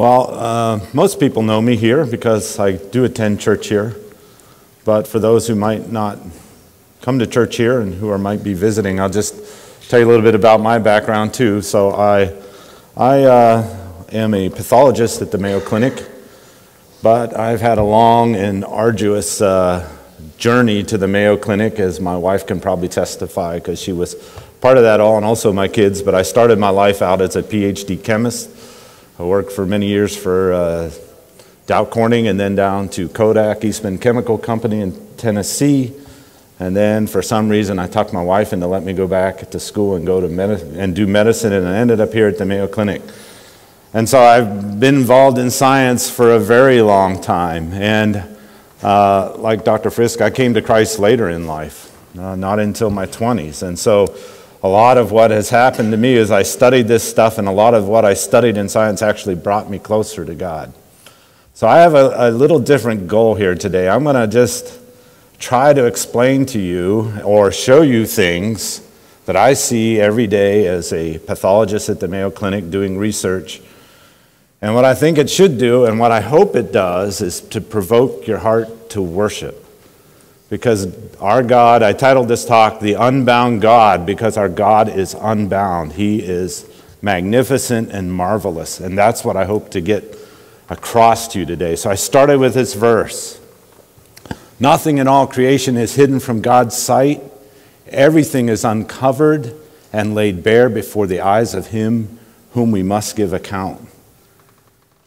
Most people know me here because I do attend church here. But for those who might not come to church here and who might be visiting, I'll just tell you a little bit about my background too. So I am a pathologist at the Mayo Clinic, but I've had a long and arduous journey to the Mayo Clinic, as my wife can probably testify, because she was part of that all, and also my kids. But I started my life out as a PhD chemist. I worked for many years for Dow Corning, and then down to Kodak, Eastman Chemical Company in Tennessee. And then for some reason I talked my wife into letting me go back to school and go to do medicine, and I ended up here at the Mayo Clinic. And so I've been involved in science for a very long time. And like Dr. Frisk, I came to Christ later in life, not until my 20s. And so a lot of what has happened to me is I studied this stuff, and a lot of what I studied in science actually brought me closer to God. So I have a little different goal here today. I'm going to just try to explain to you or show you things that I see every day as a pathologist at the Mayo Clinic doing research. And what I think it should do, and what I hope it does, is to provoke your heart to worship. Because our God, I titled this talk, The Unbound God, because our God is unbound. He is magnificent and marvelous. And that's what I hope to get across to you today. So I started with this verse. Nothing in all creation is hidden from God's sight. Everything is uncovered and laid bare before the eyes of Him whom we must give account.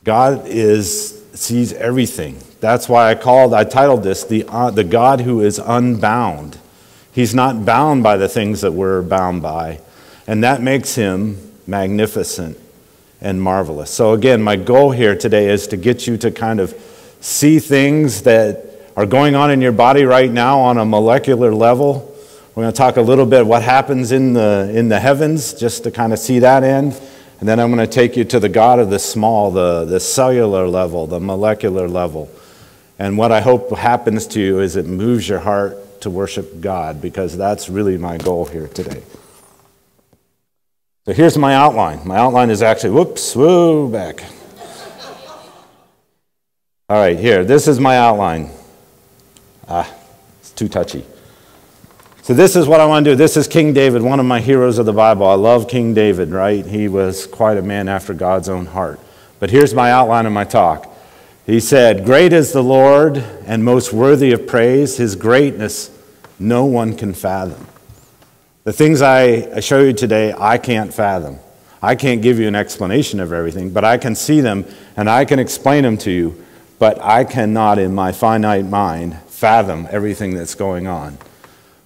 God sees everything. That's why I titled this, the God who is unbound. He's not bound by the things that we're bound by. And that makes Him magnificent and marvelous. So again, my goal here today is to get you to kind of see things that are going on in your body right now on a molecular level. We're going to talk a little bit what happens in the heavens, just to kind of see that end. And then I'm going to take you to the God of the small, the cellular level, the molecular level. And what I hope happens to you is it moves your heart to worship God, because that's really my goal here today. So here's my outline. My outline is actually, back. All right, here, this is my outline. It's too touchy. So this is what I want to do. This is King David, one of my heroes of the Bible. I love King David, right? He was quite a man after God's own heart. But here's my outline of my talk. He said, "Great is the Lord and most worthy of praise. His greatness no one can fathom." The things I show you today, I can't fathom. I can't give you an explanation of everything, but I can see them and I can explain them to you. But I cannot, in my finite mind, fathom everything that's going on.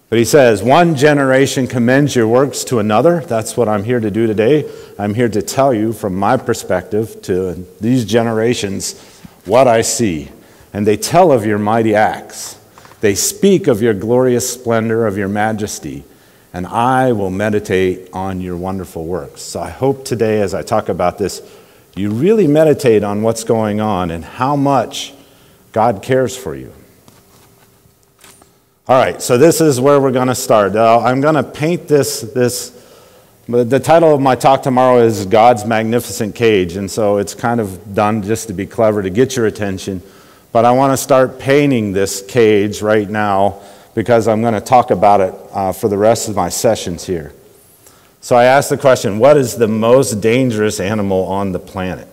But he says, one generation commends your works to another. That's what I'm here to do today. I'm here to tell you from my perspective to these generations what I see. And they tell of your mighty acts. They speak of your glorious splendor, of your majesty. And I will meditate on your wonderful works. So I hope today, as I talk about this, you really meditate on what's going on and how much God cares for you. All right, so this is where we're going to start. I'm going to paint this. The title of my talk tomorrow is God's Magnificent Cage, and so it's kind of done just to be clever, to get your attention. But I want to start painting this cage right now, because I'm going to talk about it for the rest of my sessions here. So I asked the question, what is the most dangerous animal on the planet?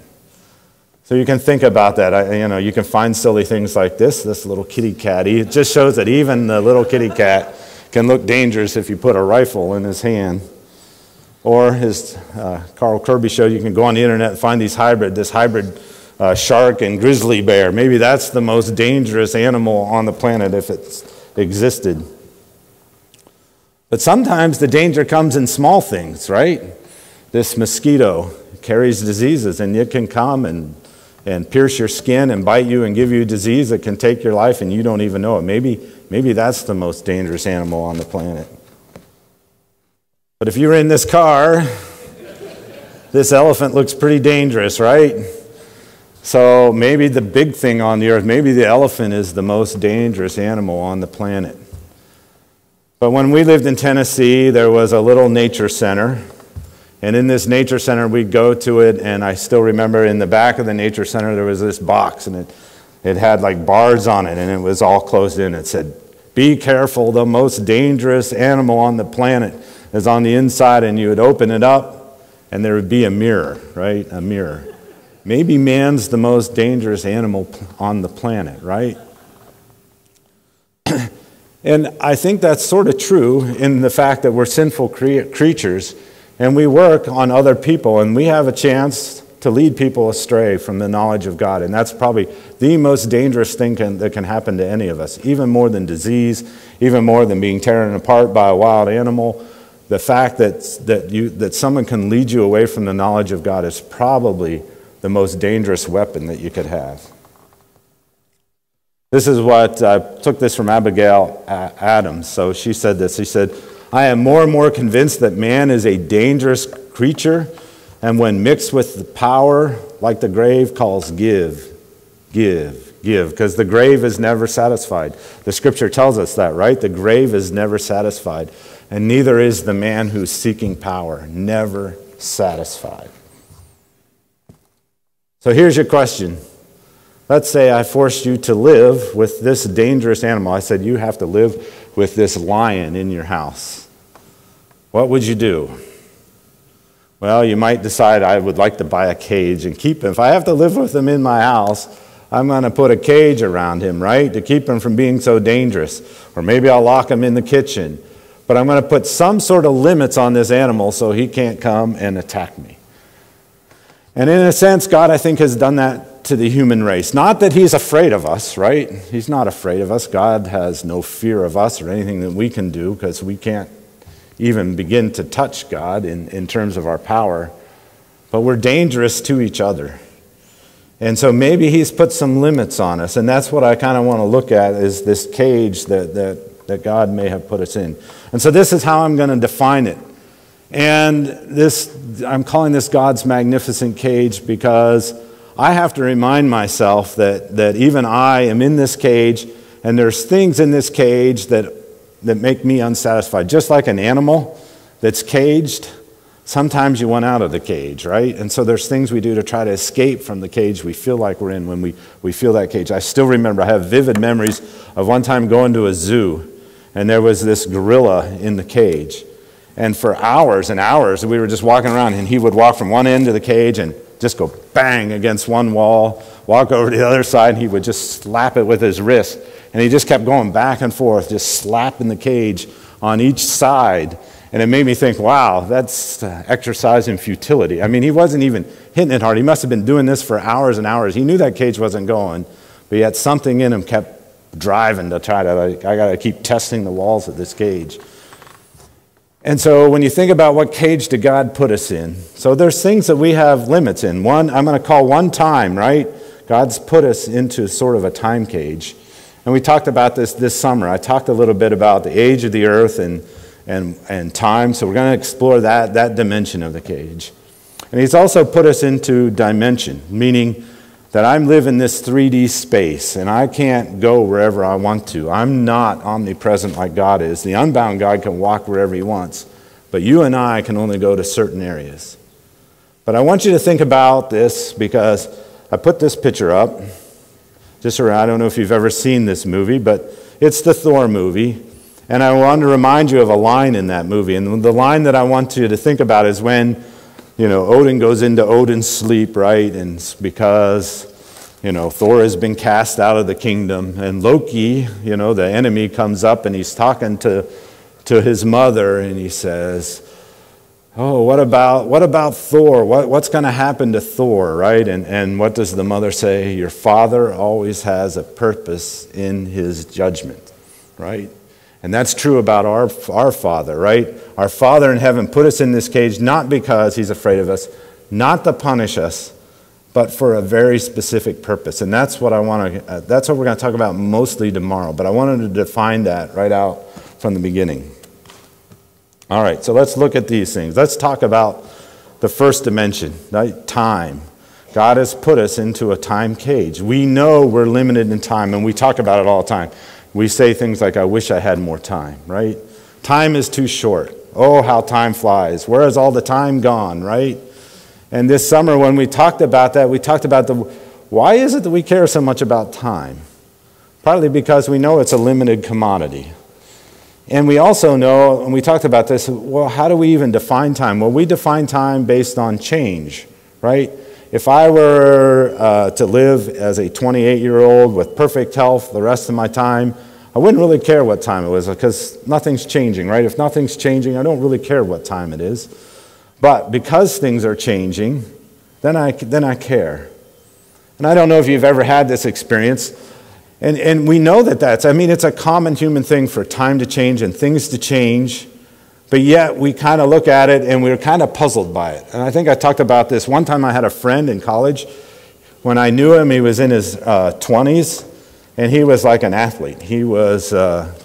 So you can think about that. You can find silly things like this little kitty cat. It just shows that even the little kitty cat can look dangerous if you put a rifle in his hand. Or as Carl Kirby showed, you can go on the internet and find this hybrid shark and grizzly bear. Maybe that's the most dangerous animal on the planet if it's existed. But sometimes the danger comes in small things, right? This mosquito carries diseases, and it can come and pierce your skin and bite you and give you a disease that can take your life and you don't even know it. Maybe that's the most dangerous animal on the planet. But if you're in this car, this elephant looks pretty dangerous, right? So maybe the big thing on the earth, maybe the elephant is the most dangerous animal on the planet. But when we lived in Tennessee, there was a little nature center, And in this nature center, we'd go to it, and I still remember in the back of the nature center, there was this box, and it had like bars on it, and it was all closed in. It said, "Be careful, the most dangerous animal on the planet is on the inside," and you would open it up, and there would be a mirror, right? A mirror. Maybe man's the most dangerous animal on the planet, right? And I think that's sort of true in the fact that we're sinful creatures, and we work on other people, and we have a chance to lead people astray from the knowledge of God. And that's probably the most dangerous thing that can happen to any of us, even more than disease, even more than being torn apart by a wild animal. The fact that someone can lead you away from the knowledge of God is probably the most dangerous weapon that you could have. This is what, I took this from Abigail Adams. So she said this. She said, "I am more and more convinced that man is a dangerous creature, and when mixed with the power, like the grave calls, give, because the grave is never satisfied." The scripture tells us that, right? The grave is never satisfied, and neither is the man who's seeking power, never satisfied. So here's your question. Let's say I forced you to live with this dangerous animal. I said, you have to live with this lion in your house. What would you do? Well, you might decide I would like to buy a cage and keep him. If I have to live with him in my house, I'm going to put a cage around him, right, to keep him from being so dangerous. Or maybe I'll lock him in the kitchen. But I'm going to put some sort of limits on this animal so he can't come and attack me. And in a sense, God, I think, has done that to the human race. Not that he's afraid of us, right? He's not afraid of us. God has no fear of us or anything that we can do, because we can't even begin to touch God in terms of our power. But we're dangerous to each other. And so maybe he's put some limits on us. And that's what I kind of want to look at, is this cage that God may have put us in. And so this is how I'm going to define it. And I'm calling this God's magnificent cage, because I have to remind myself that even I am in this cage, and there's things in this cage that make me unsatisfied. Just like an animal that's caged, sometimes you want out of the cage, right? And so there's things we do to try to escape from the cage we feel like we're in when we feel that cage. I still remember, I have vivid memories of one time going to a zoo, and there was this gorilla in the cage. And for hours and hours, we were just walking around, and he would walk from one end of the cage and just go bang against one wall, walk over to the other side, and he would just slap it with his wrist. And he just kept going back and forth, just slapping the cage on each side. And it made me think, wow, that's exercise in futility. I mean, he wasn't even hitting it hard. He must have been doing this for hours and hours. He knew that cage wasn't going, but yet something in him kept driving to try to, I got to keep testing the walls of this cage. And so when you think about what cage did God put us in, so there's things that we have limits in. One, I'm going to call one time, right? God's put us into sort of a time cage. And we talked about this summer. I talked a little bit about the age of the earth and time. So we're going to explore that dimension of the cage. And he's also put us into dimension, meaning that I'm living this 3D space, and I can't go wherever I want to. I'm not omnipresent like God is. The unbound God can walk wherever he wants, but you and I can only go to certain areas. But I want you to think about this, because I put this picture up. I don't know if you've ever seen this movie, but it's the Thor movie. And I want to remind you of a line in that movie. And the line that I want you to think about is when, Odin goes into Odin's sleep, right? And it's because, Thor has been cast out of the kingdom. And Loki, the enemy, comes up and he's talking to his mother, and he says, oh, what about Thor? What's going to happen to Thor, right? And what does the mother say? Your father always has a purpose in his judgment, right? And that's true about our Father, right? Our Father in heaven put us in this cage not because he's afraid of us, not to punish us, but for a very specific purpose. And that's what that's what we're going to talk about mostly tomorrow. But I wanted to define that right out from the beginning. All right, so let's look at these things. Let's talk about the first dimension, right? Time. God has put us into a time cage. We know we're limited in time, and we talk about it all the time. We say things like, I wish I had more time, right? Time is too short. Oh, how time flies. Where has all the time gone, right? And this summer when we talked about that, we talked about why is it that we care so much about time? Partly because we know it's a limited commodity. And we also know, and we talked about this, well, how do we even define time? Well, we define time based on change, right? If I were to live as a 28-year-old with perfect health the rest of my time, I wouldn't really care what time it was because nothing's changing, right? If nothing's changing, I don't really care what time it is. But because things are changing, then I care. And I don't know if you've ever had this experience. And we know it's a common human thing for time to change and things to change. But yet we kind of look at it and we're kind of puzzled by it. And I think I talked about this. One time I had a friend in college. When I knew him, he was in his 20s. And he was like an athlete. He was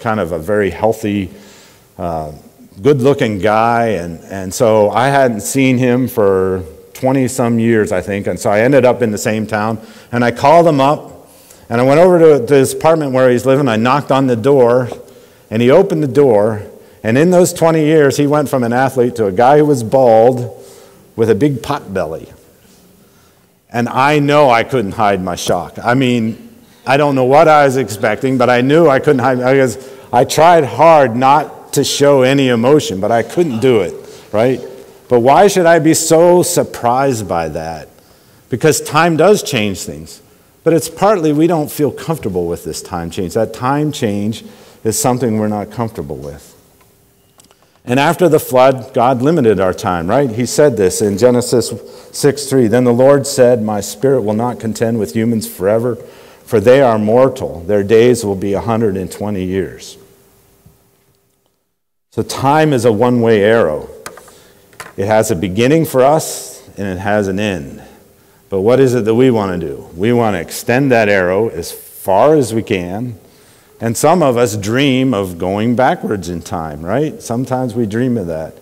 kind of a very healthy, good-looking guy. And so I hadn't seen him for 20-some years, I think. And so I ended up in the same town. And I called him up. And I went over to his apartment where he's living. I knocked on the door. And he opened the door. And in those 20 years, he went from an athlete to a guy who was bald with a big pot belly. And I know I couldn't hide my shock. I mean, I don't know what I was expecting, but I knew I couldn't hide because I tried hard not to show any emotion, but I couldn't do it, right? But why should I be so surprised by that? Because time does change things. But it's partly we don't feel comfortable with this time change. That time change is something we're not comfortable with. And after the flood, God limited our time, right? He said this in Genesis 6:3. Then the Lord said, my spirit will not contend with humans forever, for they are mortal. Their days will be 120 years. So time is a one-way arrow. It has a beginning for us, and it has an end. But what is it that we want to do? We want to extend that arrow as far as we can. And some of us dream of going backwards in time, right? Sometimes we dream of that.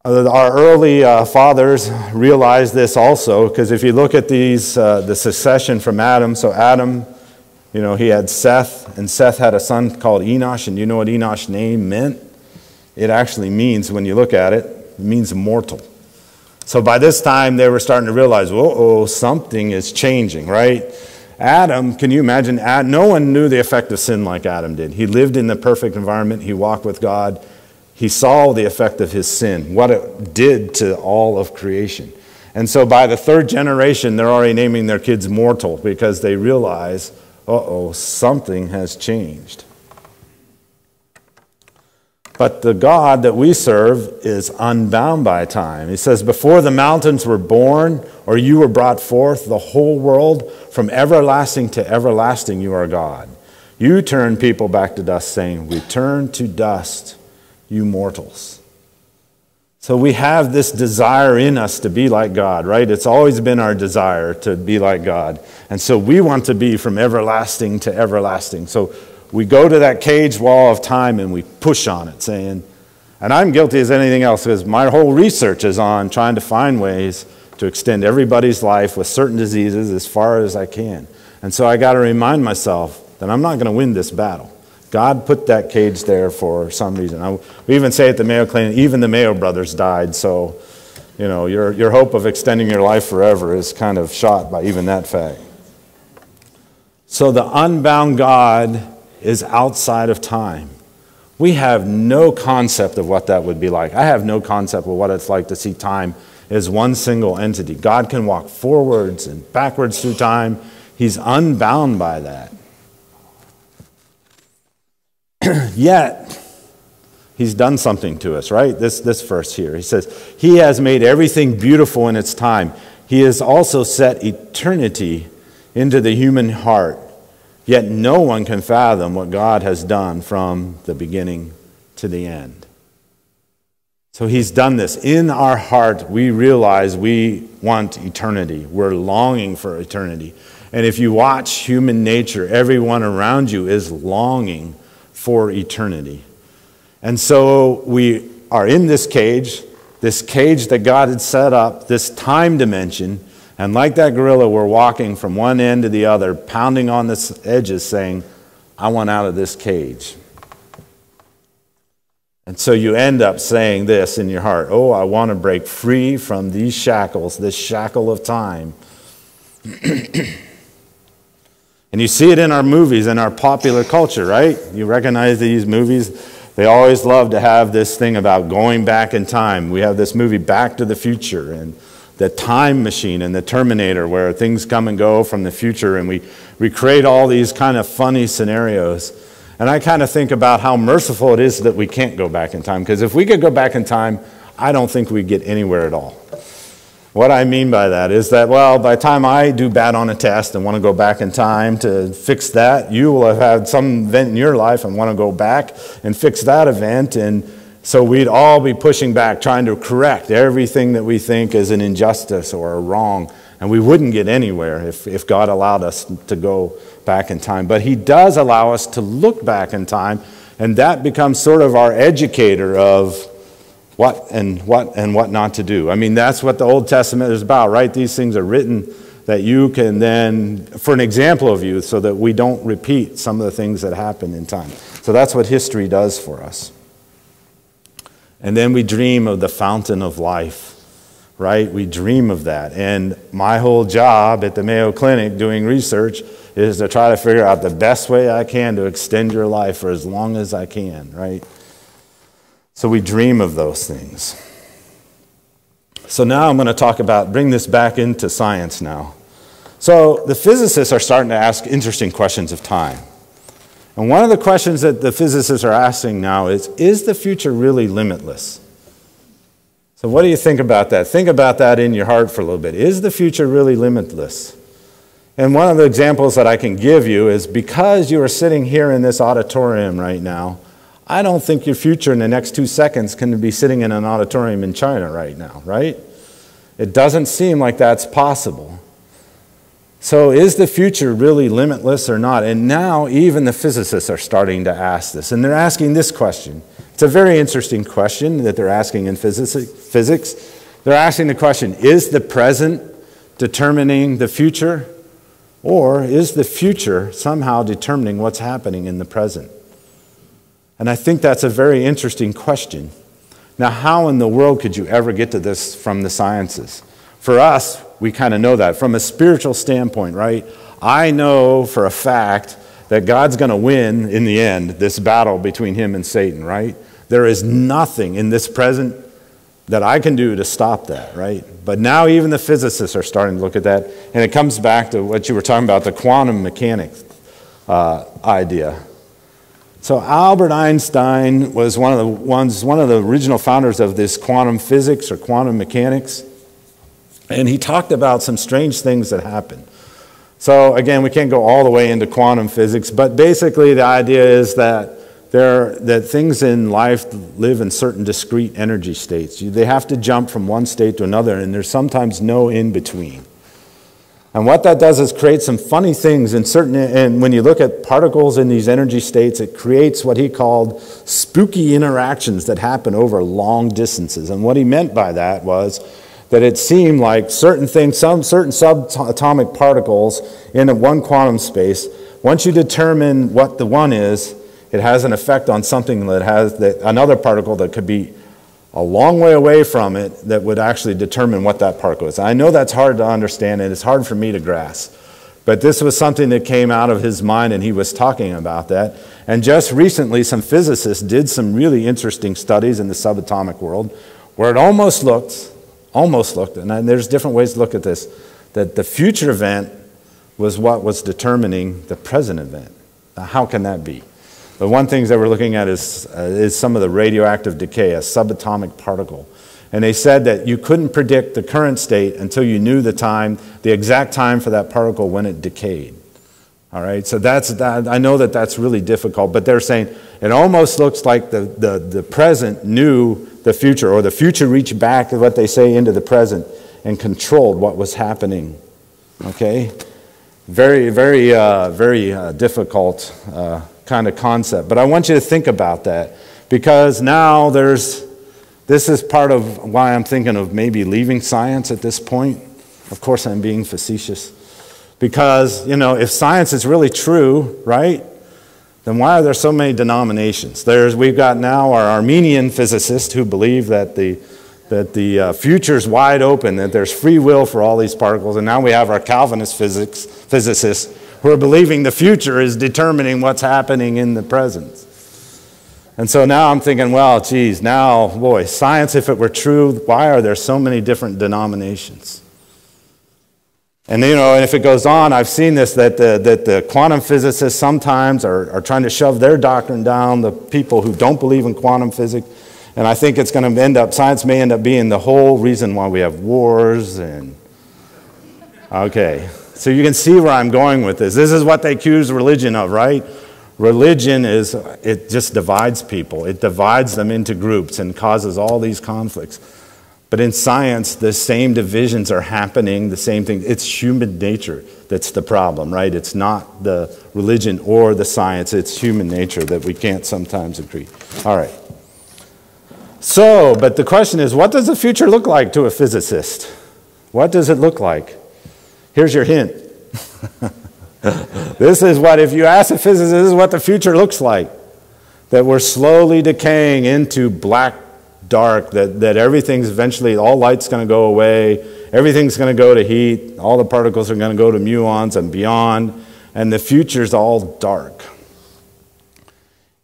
Our early fathers realized this also, because if you look at these, the succession from Adam, so Adam, he had Seth, and Seth had a son called Enosh, and you know what Enosh's name meant? It actually means, when you look at it, it means mortal. So by this time, they were starting to realize, something is changing, right? Adam, can you imagine? No one knew the effect of sin like Adam did. He lived in the perfect environment. He walked with God. He saw the effect of his sin, what it did to all of creation. And so by the third generation, they're already naming their kids mortal because they realize, something has changed. But the God that we serve is unbound by time. He says, before the mountains were born or you were brought forth, the whole world, from everlasting to everlasting, you are God. You turn people back to dust, saying, return to dust, you mortals. So we have this desire in us to be like God, right? It's always been our desire to be like God. And so we want to be from everlasting to everlasting. So we go to that cage wall of time and we push on it, saying, and I'm guilty as anything else because my whole research is on trying to find ways to extend everybody's life with certain diseases as far as I can. And so I got to remind myself that I'm not going to win this battle. God put that cage there for some reason. We even say at the Mayo Clinic, even the Mayo brothers died, so your hope of extending your life forever is kind of shot by even that fact. So the unbound God is outside of time. We have no concept of what that would be like. I have no concept of what it's like to see time as one single entity. God can walk forwards and backwards through time. He's unbound by that. Yet, he's done something to us, right? This verse here. He says, he has made everything beautiful in its time. He has also set eternity into the human heart. Yet no one can fathom what God has done from the beginning to the end. So he's done this. In our heart, we realize we want eternity. We're longing for eternity. And if you watch human nature, everyone around you is longing for eternity. And so we are in this cage that God had set up, this time dimension, and like that gorilla, we're walking from one end to the other, pounding on the edges, saying, I want out of this cage. And so you end up saying this in your heart, oh, I want to break free from these shackles, this shackle of time. And you see it in our movies, in our popular culture, right? You recognize these movies. They always love to have this thing about going back in time. We have this movie Back to the Future and the Time Machine and the Terminator, where things come and go from the future, and we create all these kind of funny scenarios. And I kind of think about how merciful it is that we can't go back in time, because if we could go back in time, I don't think we'd get anywhere at all. What I mean by that is that, well, by the time I do bad on a test and want to go back in time to fix that, you will have had some event in your life and want to go back and fix that event. And so we'd all be pushing back, trying to correct everything that we think is an injustice or a wrong. And we wouldn't get anywhere if God allowed us to go back in time. But he does allow us to look back in time, and that becomes sort of our educator of what not to do. I mean, that's what the Old Testament is about, right? These things are written that you can then, for an example of you, so that we don't repeat some of the things that happen in time. So that's what history does for us. And then we dream of the fountain of life, right? We dream of that. And my whole job at the Mayo Clinic doing research is to try to figure out the best way I can to extend your life for as long as I can, right? So we dream of those things. So now I'm going to bring this back into science now. So the physicists are starting to ask interesting questions of time. And one of the questions that the physicists are asking now is the future really limitless? So what do you think about that? Think about that in your heart for a little bit. Is the future really limitless? And one of the examples that I can give you is, because you are sitting here in this auditorium right now, I don't think your future in the next 2 seconds can be sitting in an auditorium in China right now, right? It doesn't seem like that's possible. So is the future really limitless or not? And now even the physicists are starting to ask this. And they're asking this question. It's a very interesting question that they're asking in physics. They're asking the question, is the present determining the future? Or is the future somehow determining what's happening in the present? And I think that's a very interesting question. Now, how in the world could you ever get to this from the sciences? For us, we kind of know that. From a spiritual standpoint, right? I know for a fact that God's going to win in the end this battle between him and Satan, right? There is nothing in this present that I can do to stop that, right? But now even the physicists are starting to look at that, and it comes back to what you were talking about, the quantum mechanics idea. So Albert Einstein was one of the original founders of this quantum physics or quantum mechanics, and he talked about some strange things that happen. So again, we can't go all the way into quantum physics, but basically the idea is that things in life live in certain discrete energy states. They have to jump from one state to another, and there's sometimes no in-between. And what that does is create some funny things and when you look at particles in these energy states, it creates what he called spooky interactions that happen over long distances. And what he meant by that was that it seemed like certain things, some certain subatomic particles in one quantum space, once you determine what the one is, it has an effect on something that has another particle that could be a long way away from it that would actually determine what that particle is. I know that's hard to understand, and it's hard for me to grasp. But this was something that came out of his mind, and he was talking about that. And just recently, some physicists did some really interesting studies in the subatomic world where it almost looked, and there's different ways to look at this, that the future event was what was determining the present event. Now, how can that be? The one thing that we're looking at is some of the radioactive decay, a subatomic particle. And they said that you couldn't predict the current state until you knew the exact time for that particle when it decayed. All right, so I know that that's really difficult, but they're saying it almost looks like the present knew the future, or the future reached back, what they say, into the present and controlled what was happening. Okay? Very, very, very difficult kind of concept. But I want you to think about that, because now this is part of why I'm thinking of maybe leaving science at this point. Of course, I'm being facetious. Because, if science is really true, right, then why are there so many denominations? We've got now our Armenian physicists who believe that the future's wide open, that there's free will for all these particles, and now we have our Calvinist physicists who are believing the future is determining what's happening in the present. And so now I'm thinking, well, geez, now, boy, science, if it were true, why are there so many different denominations? And, and if it goes on, I've seen this, that the quantum physicists sometimes are trying to shove their doctrine down the people who don't believe in quantum physics. And I think it's going to science may end up being the whole reason why we have wars and... Okay, so you can see where I'm going with this. This is what they accuse religion of, right? Religion it just divides people. It divides them into groups and causes all these conflicts. But in science, the same divisions are happening, the same thing. It's human nature that's the problem, right? It's not the religion or the science. It's human nature that we can't sometimes agree. All right. So, but the question is, what does the future look like to a physicist? What does it look like? Here's your hint. This is what, if you ask a physicist, this is what the future looks like. That we're slowly decaying into black dark, that everything's eventually, all light's going to go away, everything's going to go to heat, all the particles are going to go to muons and beyond, and the future's all dark.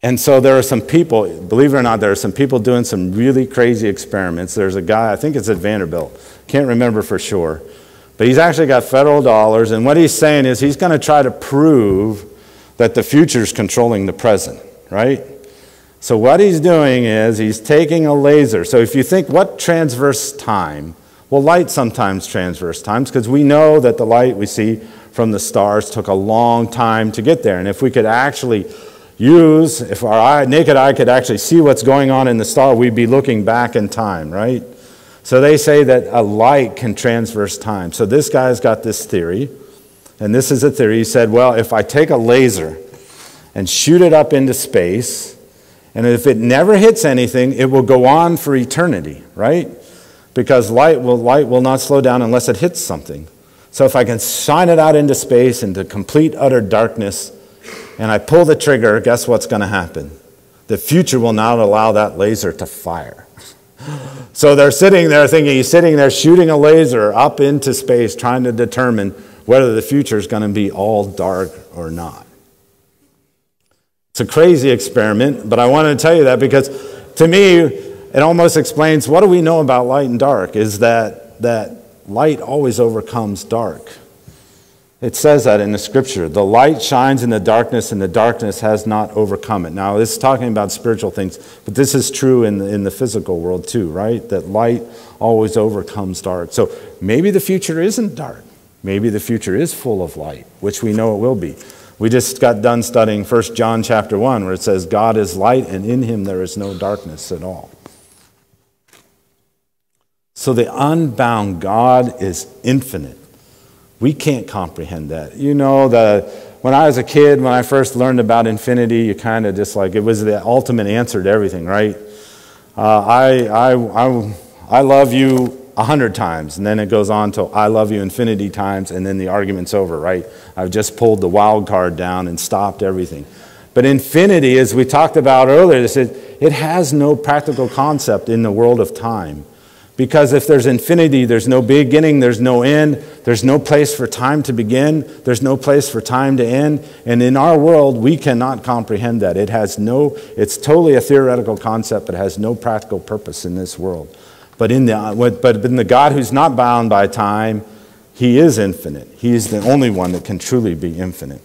And so there are some people, believe it or not, there are some people doing some really crazy experiments. There's a guy, I think it's at Vanderbilt, can't remember for sure, but he's actually got federal dollars, and what he's saying is he's going to try to prove that the future's controlling the present, right? So what he's doing is he's taking a laser. So if you think, what transverse time? Well, light sometimes transverse times, because we know that the light we see from the stars took a long time to get there. And if we could actually if our naked eye could actually see what's going on in the star, we'd be looking back in time, right? So they say that a light can transverse time. So this guy's got this theory, and this is a theory. He said, well, if I take a laser and shoot it up into space, and if it never hits anything, it will go on for eternity, right? Because light will not slow down unless it hits something. So if I can shine it out into space, into complete utter darkness, and I pull the trigger, guess what's going to happen? The future will not allow that laser to fire. So they're sitting there thinking, he's sitting there shooting a laser up into space, trying to determine whether the future is going to be all dark or not. It's a crazy experiment, but I wanted to tell you that because to me, it almost explains what do we know about light and dark, is that light always overcomes dark. It says that in the scripture. The light shines in the darkness, and the darkness has not overcome it. Now, this is talking about spiritual things, but this is true in the physical world too, right? That light always overcomes dark. So maybe the future isn't dark. Maybe the future is full of light, which we know it will be. We just got done studying 1 John chapter 1, where it says, God is light, and in him there is no darkness at all. So the unbound God is infinite. We can't comprehend that. You know, when I was a kid, when I first learned about infinity, you kind of just like, it was the ultimate answer to everything, right? I love you 100 times, and then it goes on to I love you infinity times, and then the argument's over, right? I've just pulled the wild card down and stopped everything. But infinity, as we talked about earlier, it has no practical concept in the world of time. Because if there's infinity, there's no beginning, there's no end, there's no place for time to begin, there's no place for time to end. And in our world, we cannot comprehend that. It's totally a theoretical concept, but it has no practical purpose in this world. But in the God who's not bound by time, he is infinite. He is the only one that can truly be infinite.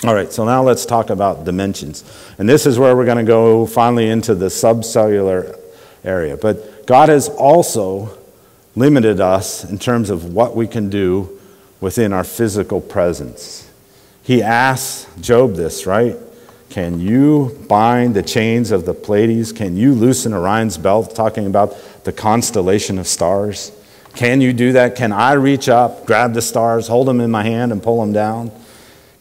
All right, so now let's talk about dimensions. And this is where we're going to go finally into the subcellular area. But God has also limited us in terms of what we can do within our physical presence. He asks Job this, right? Can you bind the chains of the Pleiades? Can you loosen Orion's belt? Talking about the constellation of stars. Can you do that? Can I reach up, grab the stars, hold them in my hand and pull them down?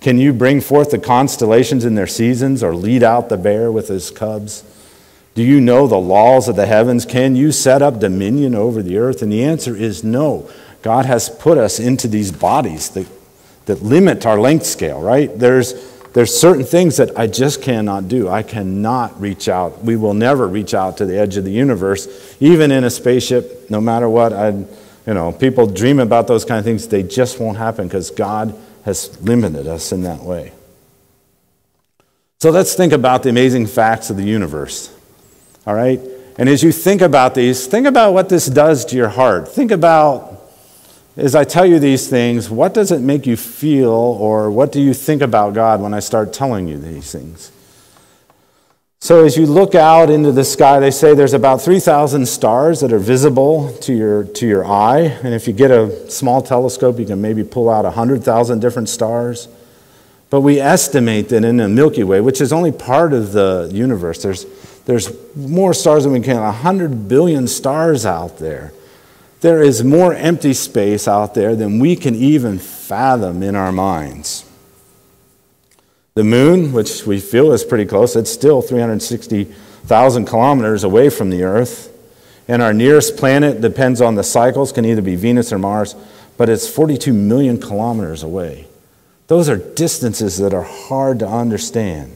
Can you bring forth the constellations in their seasons or lead out the bear with his cubs? Do you know the laws of the heavens? Can you set up dominion over the earth? And the answer is no. God has put us into these bodies that limit our length scale, right? There's there's certain things that I just cannot do. I cannot reach out. We will never reach out to the edge of the universe, even in a spaceship, no matter what. People dream about those kind of things. They just won't happen because God has limited us in that way. So let's think about the amazing facts of the universe. All right? And as you think about these, think about what this does to your heart. Think about, as I tell you these things, what does it make you feel, or what do you think about God when I start telling you these things? So as you look out into the sky, they say there's about 3,000 stars that are visible to your eye. And if you get a small telescope, you can maybe pull out 100,000 different stars. But we estimate that in the Milky Way, which is only part of the universe, there's more stars than we can, 100 billion stars out there. There is more empty space out there than we can even fathom in our minds. The moon, which we feel is pretty close, it's still 360,000 kilometers away from the Earth. And our nearest planet, depends on the cycles, can either be Venus or Mars, but it's 42 million kilometers away. Those are distances that are hard to understand.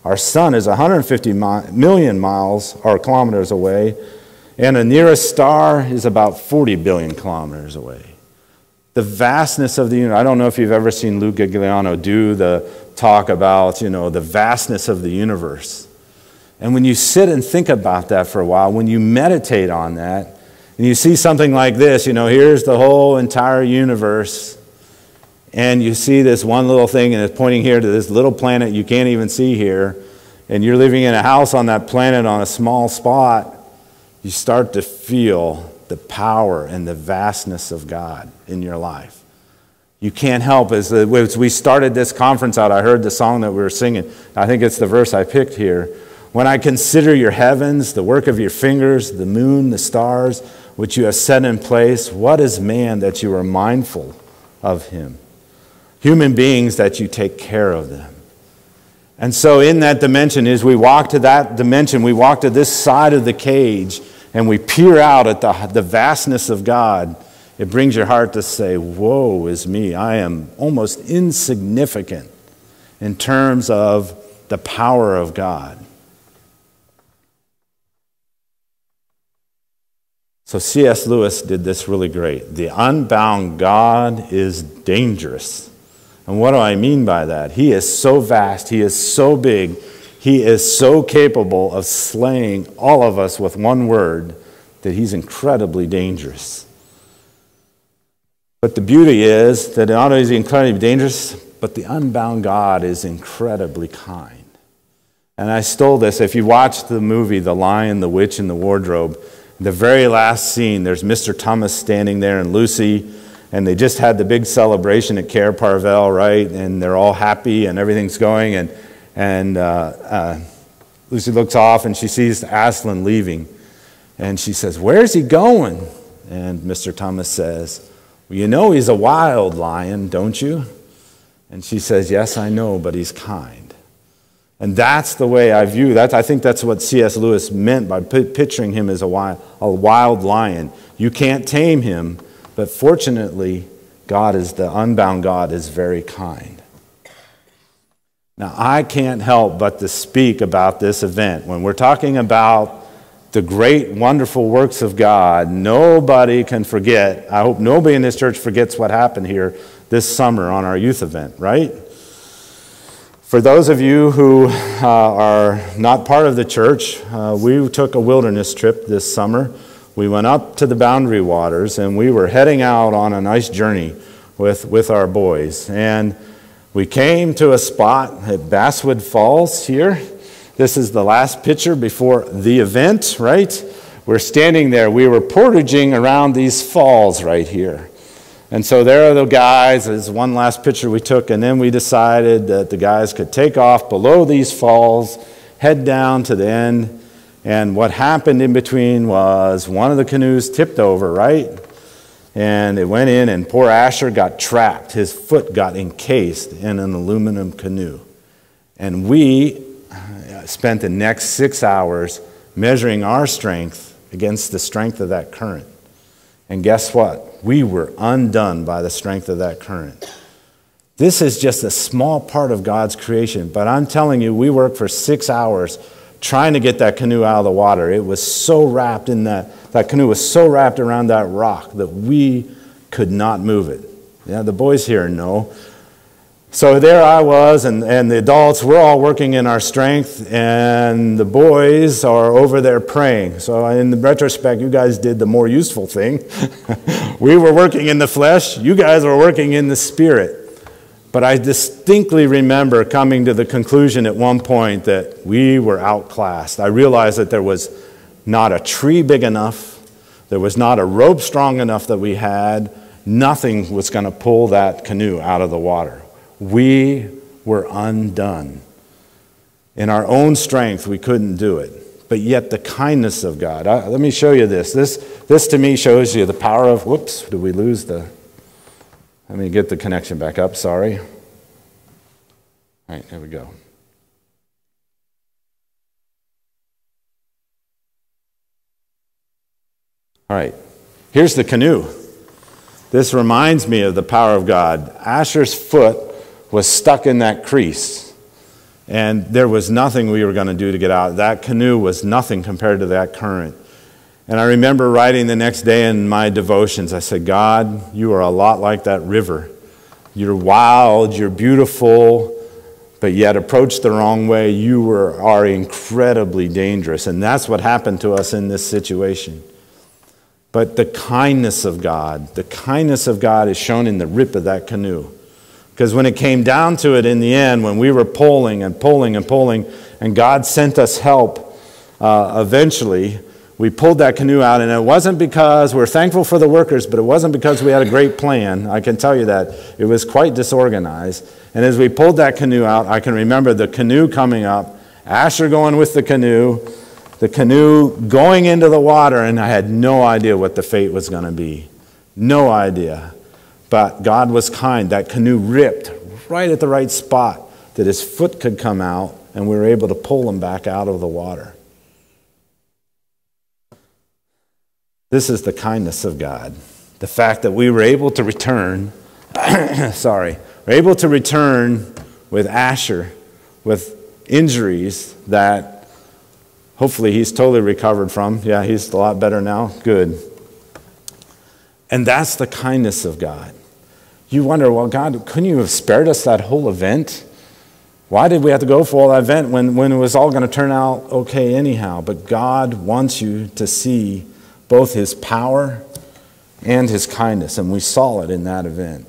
Our sun is 150 million miles or kilometers away, and the nearest star is about 40 billion kilometers away. The vastness of the universe. I don't know if you've ever seen Lou Gigliano do the talk about, the vastness of the universe. And when you sit and think about that for a while, when you meditate on that, and you see something like this, here's the whole entire universe, and you see this one little thing, and it's pointing here to this little planet you can't even see here, and you're living in a house on that planet on a small spot, you start to feel the power and the vastness of God in your life. You can't help. As we started this conference out, I heard the song that we were singing. I think it's the verse I picked here. When I consider your heavens, the work of your fingers, the moon, the stars, which you have set in place, what is man that you are mindful of him? Human beings that you take care of them. And so in that dimension, as we walk to that dimension, we walk to this side of the cage, and we peer out at the vastness of God, it brings your heart to say, woe is me. I am almost insignificant in terms of the power of God. So C.S. Lewis did this really great. The unbound God is dangerous. And what do I mean by that? He is so vast. He is so big. He is so capable of slaying all of us with one word that he's incredibly dangerous. But the beauty is that not only is he incredibly dangerous, but the unbound God is incredibly kind. And I stole this. If you watch the movie The Lion, the Witch, and the Wardrobe, the very last scene, there's Mr. Thomas standing there and Lucy, and they just had the big celebration at Cair Parvel, right? And they're all happy and everything's going, and Lucy looks off and she sees Aslan leaving. And she says, "Where's he going?" And Mr. Thomas says, "Well, you know he's a wild lion, don't you?" And she says, "Yes, I know, but he's kind." And that's the way I view that. I think that's what C.S. Lewis meant by picturing him as a wild lion. You can't tame him, but fortunately, God is the unbound God is very kind. Now, I can't help but to speak about this event. When we're talking about the great, wonderful works of God, nobody can forget. I hope nobody in this church forgets what happened here this summer on our youth event, right? For those of you who are not part of the church, we took a wilderness trip this summer. We went up to the Boundary Waters, and we were heading out on a nice journey with our boys. And we came to a spot at Basswood Falls here. This is the last picture before the event, right? We're standing there. We were portaging around these falls right here. And so there are the guys. There's one last picture we took, and then we decided that the guys could take off below these falls, head down to the end, and what happened in between was one of the canoes tipped over, right? And it went in, and poor Asher got trapped. His foot got encased in an aluminum canoe. And we spent the next 6 hours measuring our strength against the strength of that current. And guess what? We were undone by the strength of that current. This is just a small part of God's creation. But I'm telling you, we worked for 6 hours trying to get that canoe out of the water. It was so wrapped in that canoe was so wrapped around that rock that we could not move it. Yeah, the boys here know. So there I was, and the adults, we're all working in our strength, and the boys are over there praying. So in the retrospect, you guys did the more useful thing. We were working in the flesh. You guys were working in the spirit. But I distinctly remember coming to the conclusion at one point that we were outclassed. I realized that there was not a tree big enough. There was not a rope strong enough that we had. Nothing was going to pull that canoe out of the water. We were undone. In our own strength, we couldn't do it. But yet the kindness of God. Let me show you this. This to me shows you the power of, whoops, did we lose the... Let me get the connection back up, sorry. All right, there we go. All right, here's the canoe. This reminds me of the power of God. Asher's foot was stuck in that crease, and there was nothing we were going to do to get out. That canoe was nothing compared to that current. And I remember writing the next day in my devotions, I said, God, you are a lot like that river. You're wild, you're beautiful, but yet approached the wrong way, you are incredibly dangerous. And that's what happened to us in this situation. But the kindness of God is shown in the rip of that canoe. Because when it came down to it in the end, when we were pulling and pulling and pulling, and God sent us help eventually, we pulled that canoe out, and it wasn't because we're thankful for the workers, but it wasn't because we had a great plan. I can tell you that. It was quite disorganized. And as we pulled that canoe out, I can remember the canoe coming up, Asher going with the canoe going into the water, and I had no idea what the fate was going to be. No idea. But God was kind. That canoe ripped right at the right spot that his foot could come out, and we were able to pull him back out of the water. This is the kindness of God. The fact that we were able to return, we're able to return with Asher, with injuries that hopefully he's totally recovered from. Yeah, he's a lot better now. Good. And that's the kindness of God. You wonder, well, God, couldn't you have spared us that whole event? Why did we have to go for all that event when it was all going to turn out okay anyhow? But God wants you to see both his power and his kindness, and we saw it in that event.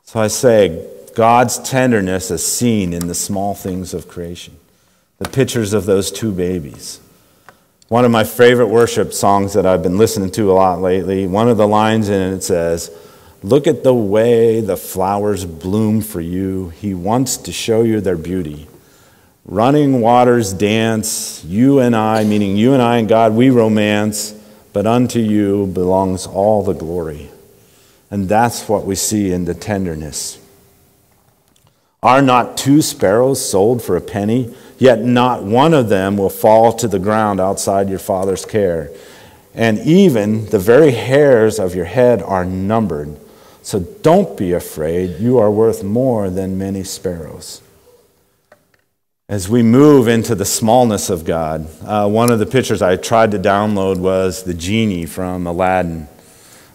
So I say, God's tenderness is seen in the small things of creation. The pictures of those two babies. One of my favorite worship songs that I've been listening to a lot lately, one of the lines in it says, "Look at the way the flowers bloom for you. He wants to show you their beauty. Running waters dance, you and I," meaning you and I and God, "we romance, but unto you belongs all the glory." And that's what we see in the tenderness. Are not 2 sparrows sold for a penny? Yet not one of them will fall to the ground outside your Father's care. And even the very hairs of your head are numbered. So don't be afraid. You are worth more than many sparrows. As we move into the smallness of God, one of the pictures I tried to download was the genie from Aladdin.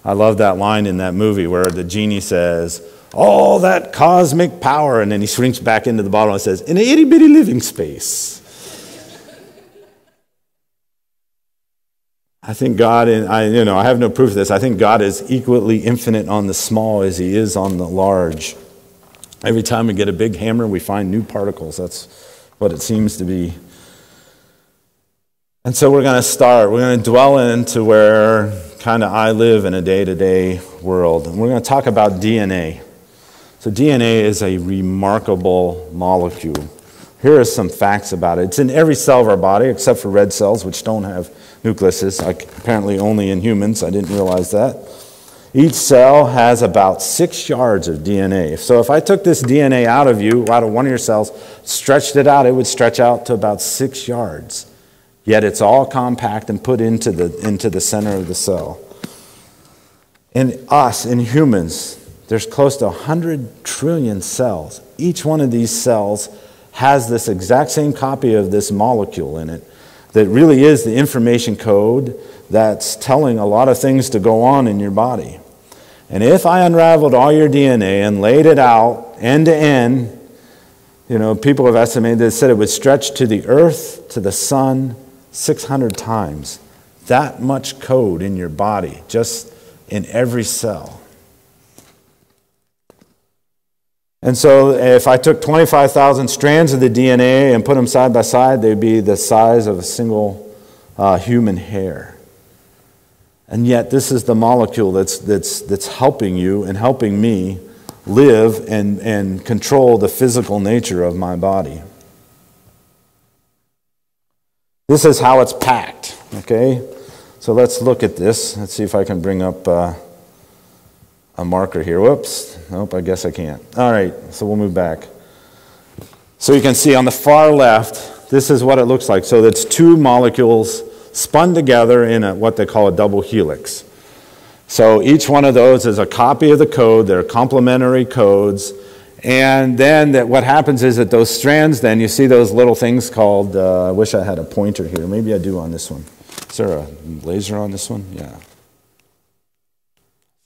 I love that line in that movie where the genie says, "All that cosmic power," and then he shrinks back into the bottle and says, "in an itty-bitty living space." I think God, I have no proof of this, I think God is equally infinite on the small as he is on the large. Every time we get a big hammer, we find new particles. That's what it seems to be. And so we're going to dwell into where kind of I live in a day-to-day world. And we're going to talk about DNA. So DNA is a remarkable molecule. Here are some facts about it. It's in every cell of our body except for red cells, which don't have nucleuses, apparently only in humans. I didn't realize that. Each cell has about 6 yards of DNA. So if I took this DNA out of you, out of one of your cells, stretched it out, it would stretch out to about 6 yards. Yet it's all compact and put into the center of the cell. In us, in humans, there's close to 100 trillion cells. Each one of these cells has this exact same copy of this molecule in it that really is the information code that's telling a lot of things to go on in your body. And if I unraveled all your DNA and laid it out end to end, people have estimated that said it would stretch to the earth, to the sun, 600 times. That much code in your body, just in every cell. And so if I took 25,000 strands of the DNA and put them side by side, they'd be the size of a single human hair. And yet this is the molecule that's helping you and helping me live and control the physical nature of my body. This is how it's packed, okay? So let's look at this. Let's see if I can bring up a marker here. Whoops. Nope, I guess I can't. All right, so we'll move back. So you can see on the far left, this is what it looks like. So it's two molecules spun together in what they call a double helix. So each one of those is a copy of the code. They're complementary codes. And then what happens is that those strands, then you see those little things called, I wish I had a pointer here. Maybe I do on this one. Is there a laser on this one? Yeah.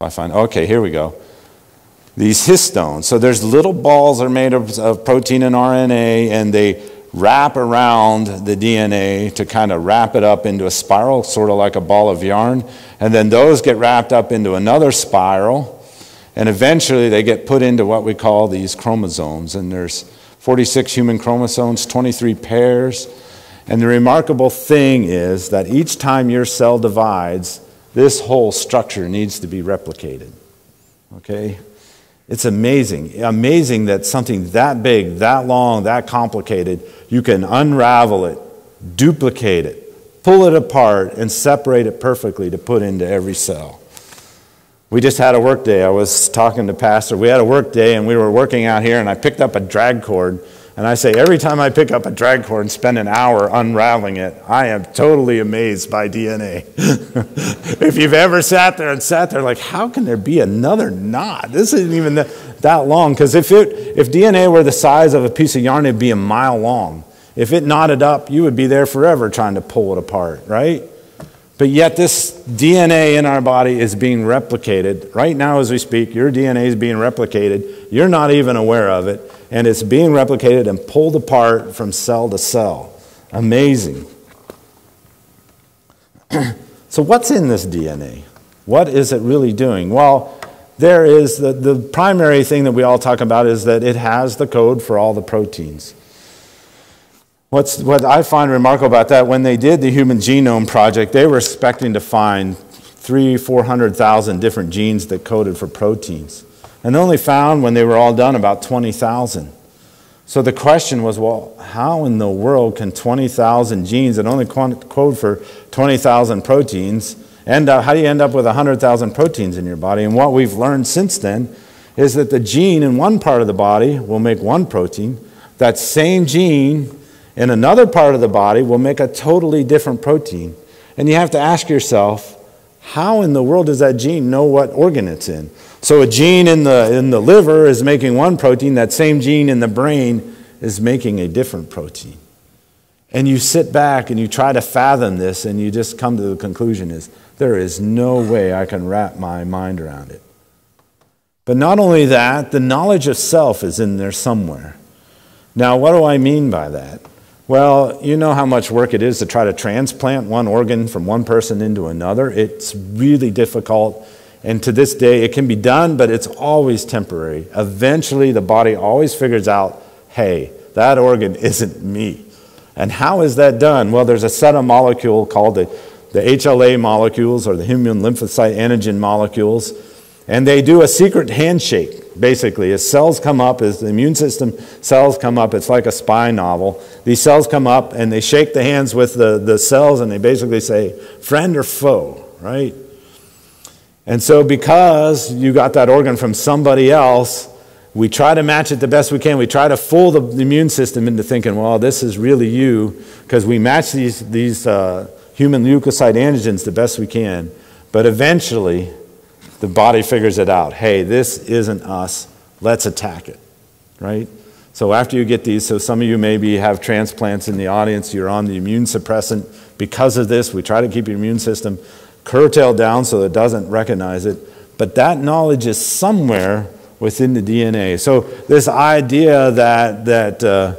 Okay, here we go. These histones. So there's little balls that are made of protein and RNA, and they wrap around the DNA to kind of wrap it up into a spiral, sort of like a ball of yarn. And then those get wrapped up into another spiral, and eventually they get put into what we call these chromosomes. And there's 46 human chromosomes, 23 pairs. And the remarkable thing is that each time your cell divides, this whole structure needs to be replicated. Okay? It's amazing. Amazing that something that big, that long, that complicated, you can unravel it, duplicate it, pull it apart, and separate it perfectly to put into every cell. We just had a work day. I was talking to Pastor. We had a work day, and we were working out here, and I picked up a drag cord. And I say, every time I pick up a drag cord and spend an hour unraveling it, I am totally amazed by DNA. If you've ever sat there like, how can there be another knot? This isn't even that long. Because if DNA were the size of a piece of yarn, it'd be a mile long. If it knotted up, you would be there forever trying to pull it apart, right? But yet this DNA in our body is being replicated. Right now as we speak, your DNA is being replicated. You're not even aware of it. And it's being replicated and pulled apart from cell to cell. Amazing. So what's in this DNA? What is it really doing? Well, there is the primary thing that we all talk about is that it has the code for all the proteins. What I find remarkable about that, when they did the Human Genome Project, they were expecting to find 300,000-400,000 different genes that coded for proteins. And they only found, when they were all done, about 20,000. So the question was, well, how in the world can 20,000 genes that only code for 20,000 proteins, how do you end up with 100,000 proteins in your body? And what we've learned since then is that the gene in one part of the body will make one protein. That same gene in another part of the body will make a totally different protein. And you have to ask yourself, how in the world does that gene know what organ it's in? So a gene in the liver is making one protein. That same gene in the brain is making a different protein. And you sit back and you try to fathom this, and you just come to the conclusion is, there is no way I can wrap my mind around it. But not only that, the knowledge of self is in there somewhere. Now, what do I mean by that? Well, you know how much work it is to try to transplant one organ from one person into another. It's really difficult. And to this day, it can be done, but it's always temporary. Eventually, the body always figures out, hey, that organ isn't me. And how is that done? Well, there's a set of molecules called the HLA molecules, or the human lymphocyte antigen molecules. And they do a secret handshake, basically. As cells come up, as the immune system cells come up, it's like a spy novel. These cells come up and they shake the hands with the cells, and they basically say, friend or foe, right? And so because you got that organ from somebody else, we try to match it the best we can. We try to fool the immune system into thinking, well, this is really you, because we match these human leukocyte antigens the best we can. But eventually, the body figures it out. Hey, this isn't us. Let's attack it, right? So after you get these, so some of you maybe have transplants in the audience, you're on the immune suppressant. Because of this, we try to keep your immune system curtailed down so it doesn't recognize it. But that knowledge is somewhere within the DNA. So this idea that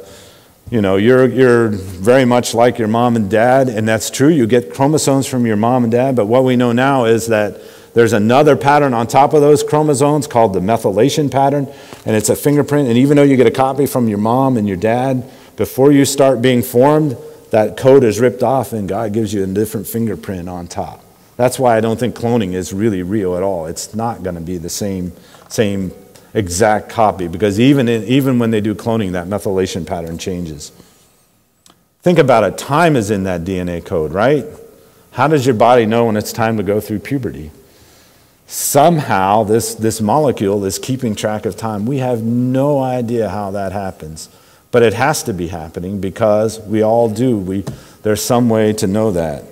you're very much like your mom and dad, and that's true. You get chromosomes from your mom and dad, but what we know now is that there's another pattern on top of those chromosomes called the methylation pattern, and it's a fingerprint. And even though you get a copy from your mom and your dad, before you start being formed, that code is ripped off and God gives you a different fingerprint on top. That's why I don't think cloning is really real at all. It's not going to be the same exact copy, because even when they do cloning, that methylation pattern changes. Think about it. Time is in that DNA code, right? How does your body know when it's time to go through puberty? Somehow this molecule is keeping track of time. We have no idea how that happens, but it has to be happening because we all do. There's some way to know that.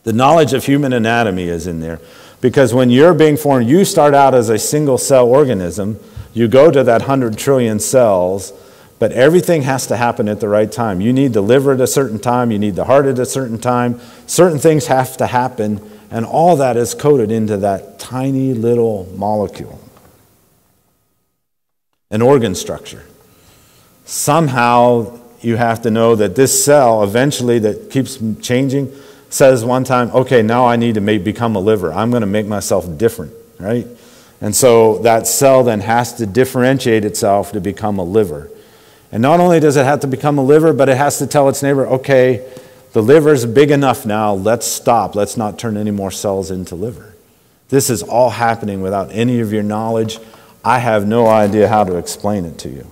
The knowledge of human anatomy is in there. Because when you're being formed, you start out as a single cell organism. You go to that 100 trillion cells, but everything has to happen at the right time. You need the liver at a certain time. You need the heart at a certain time. Certain things have to happen, and all that is coded into that tiny little molecule. An organ structure. Somehow you have to know that this cell, eventually, that keeps changing, says one time, okay, now I need to become a liver. I'm going to make myself different, right? And so that cell then has to differentiate itself to become a liver. And not only does it have to become a liver, but it has to tell its neighbor, okay, the liver's big enough now, let's stop. Let's not turn any more cells into liver. This is all happening without any of your knowledge. I have no idea how to explain it to you.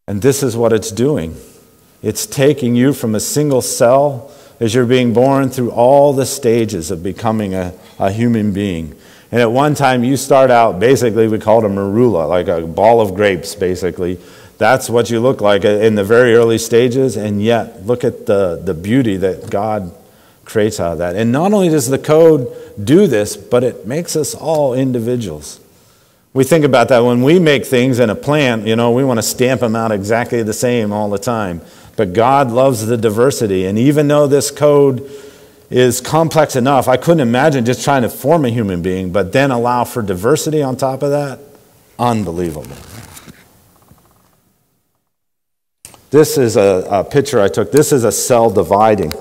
And this is what it's doing. It's taking you from a single cell as you're being born through all the stages of becoming a human being. And at one time you start out, basically we call it a marula, like a ball of grapes basically. That's what you look like in the very early stages, and yet look at the beauty that God creates out of that. And not only does the code do this, but it makes us all individuals. We think about that when we make things in a plant, we want to stamp them out exactly the same all the time. But God loves the diversity, and even though this code is complex enough, I couldn't imagine just trying to form a human being, but then allow for diversity on top of that. Unbelievable. This is a picture I took. This is a cell dividing.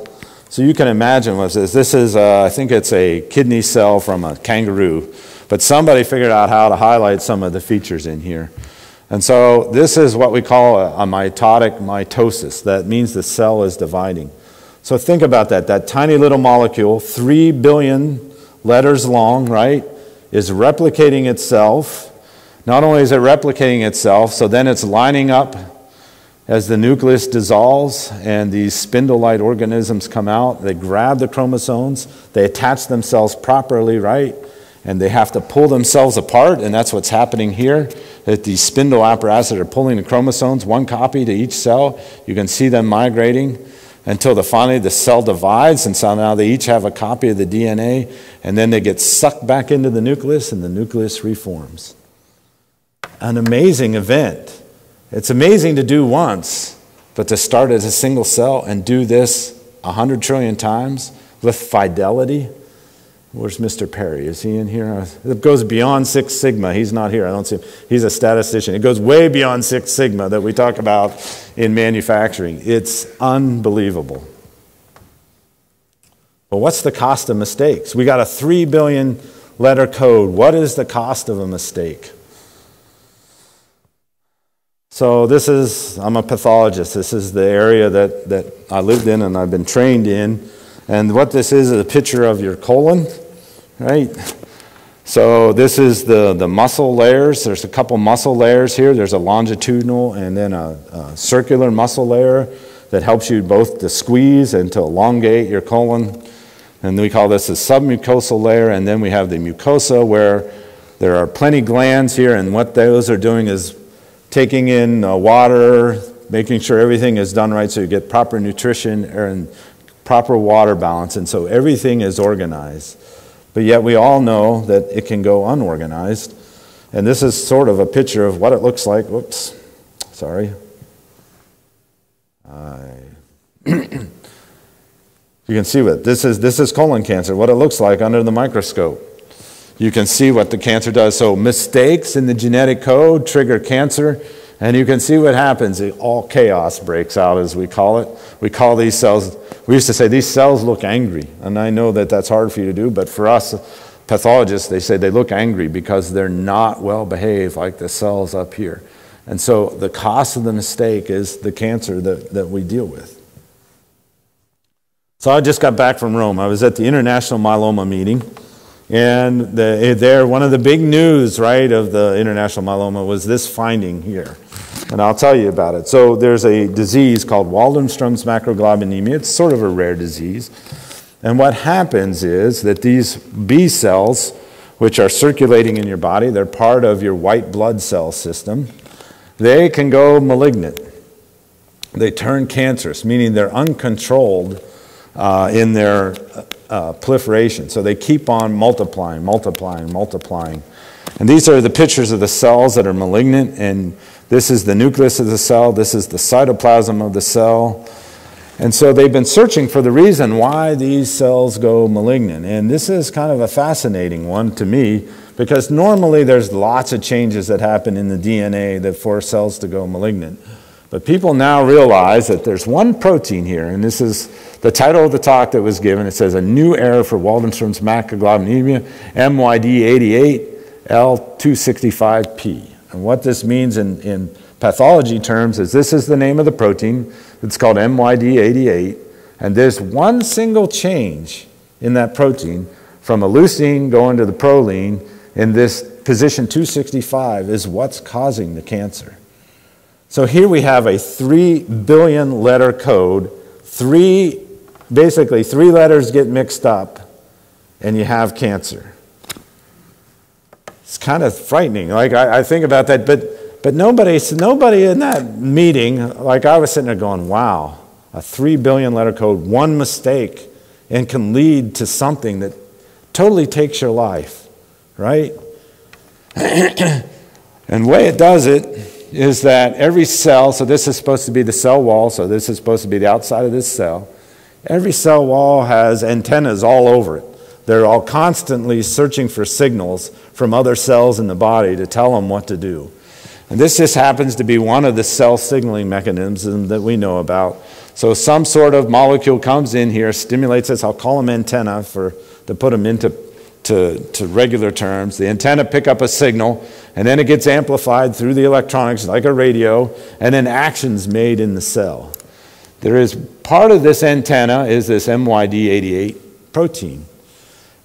So you can imagine what this is. This is, I think it's a kidney cell from a kangaroo. But somebody figured out how to highlight some of the features in here. And so this is what we call a mitotic mitosis. That means the cell is dividing. So think about that. That tiny little molecule, 3 billion letters long, right, is replicating itself. Not only is it replicating itself, so then it's lining up as the nucleus dissolves and these spindle-like organisms come out. They grab the chromosomes. They attach themselves properly, right? And they have to pull themselves apart, and that's what's happening here. That these spindle apparatuses are pulling the chromosomes, one copy to each cell. You can see them migrating until finally the cell divides, and so now they each have a copy of the DNA, and then they get sucked back into the nucleus, and the nucleus reforms. An amazing event. It's amazing to do once, but to start as a single cell and do this 100 trillion times with fidelity. Where's Mr. Perry? Is he in here? It goes beyond 6 sigma. He's not here. I don't see him. He's a statistician. It goes way beyond 6 sigma that we talk about in manufacturing. It's unbelievable. But what's the cost of mistakes? We got a 3 billion letter code. What is the cost of a mistake? So I'm a pathologist. This is the area that I lived in and I've been trained in. And what this is a picture of your colon, right? So this is the muscle layers. There's a couple muscle layers here. There's a longitudinal and then a circular muscle layer that helps you both to squeeze and to elongate your colon. And we call this a submucosal layer. And then we have the mucosa where there are plenty glands here. And what those are doing is taking in water, making sure everything is done right so you get proper nutrition and proper water balance, and so everything is organized. But yet we all know that it can go unorganized. And this is sort of a picture of what it looks like. Whoops, sorry. You can see what this is colon cancer, what it looks like under the microscope. You can see what the cancer does. So mistakes in the genetic code trigger cancer, and you can see what happens. All chaos breaks out, as we call it. We call these cells, we used to say these cells look angry. And I know that that's hard for you to do, but for us pathologists, they say they look angry because they're not well behaved like the cells up here. And so the cost of the mistake is the cancer that we deal with. So I just got back from Rome. I was at the International Myeloma meeting. And there, one of the big news, right, of the international myeloma was this finding here. And I'll tell you about it. So there's a disease called Waldenstrom's macroglobulinemia. It's sort of a rare disease. And what happens is that these B cells, which are circulating in your body, they're part of your white blood cell system, they can go malignant. They turn cancerous, meaning they're uncontrolled in their proliferation. So they keep on multiplying. And these are the pictures of the cells that are malignant, and this is the nucleus of the cell, this is the cytoplasm of the cell. And so they've been searching for the reason why these cells go malignant. And this is kind of a fascinating one to me, because normally there's lots of changes that happen in the DNA that force cells to go malignant. But people now realize that there's one protein here, and this is the title of the talk that was given. It says, A New Era for Waldenstrom's Macroglobulinemia, MYD88L265P. And what this means in pathology terms is this is the name of the protein. It's called MYD88. And there's one single change in that protein from a leucine going to the proline in this position 265 is what's causing the cancer. So here we have a 3 billion letter code. Basically, 3 letters get mixed up, and you have cancer. It's kind of frightening. Like I think about that, but nobody in that meeting, like I was sitting there going, wow, a 3 billion letter code, one mistake, and can lead to something that totally takes your life, right? And the way it does it is that every cell, so this is supposed to be the cell wall, so this is supposed to be the outside of this cell. Every cell wall has antennas all over it. They're all constantly searching for signals from other cells in the body to tell them what to do. And this just happens to be one of the cell signaling mechanisms that we know about. So some sort of molecule comes in here, stimulates this. I'll call them antenna to put them into regular terms. The antenna pick up a signal, and then it gets amplified through the electronics like a radio, and then actions made in the cell. There is part of this antenna is this MYD88 protein.